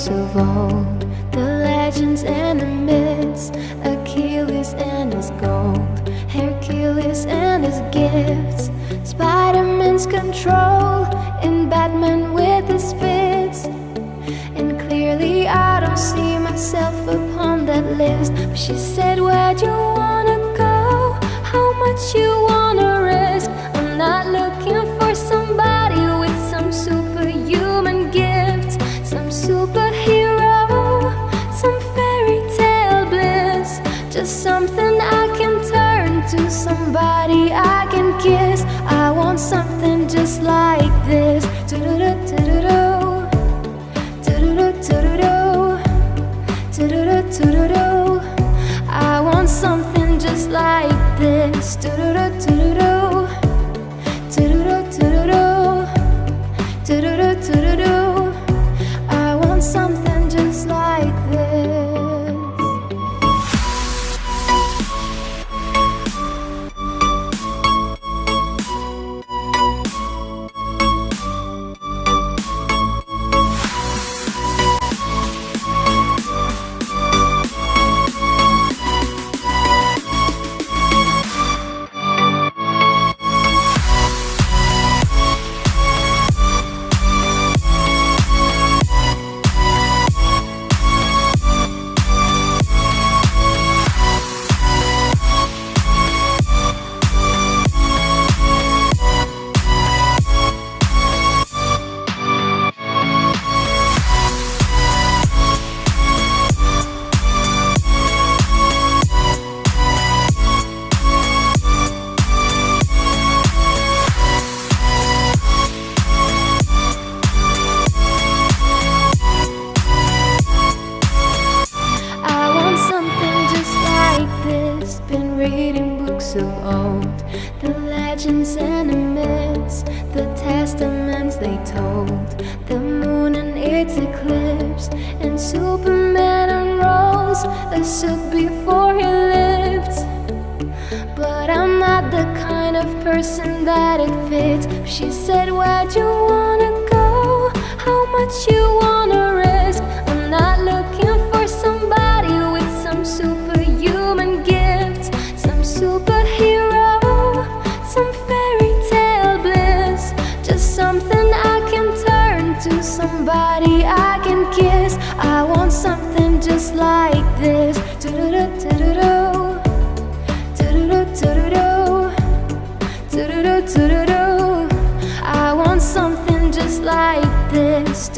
books of old, the legends and the myths, Achilles and his gold, Hercules and his gifts, Spider-Man's control, and Batman with his fits. And clearly I don't see myself upon that list. But she said, where'd you wanna go? How much you wanna risk? I'm not looking for somebody with some superhuman gifts, some superhero, some fairy tale bliss. Just something I can turn to, somebody I can kiss. I want something just like this. I want something just like this. I want something just like this. Been reading books of old, the legends and the myths, the testaments they told, the moon and its eclipse, and Superman unrolls a suit before he lived. But I'm not the kind of person that it fits. She said, where'd you wanna go? How much you wanna risk? I'm not looking for somebody with some superhuman gifts, some superhero, some fairy tale bliss. Just something I can turn to, somebody I can kiss. I want something just like this. I want something just like this.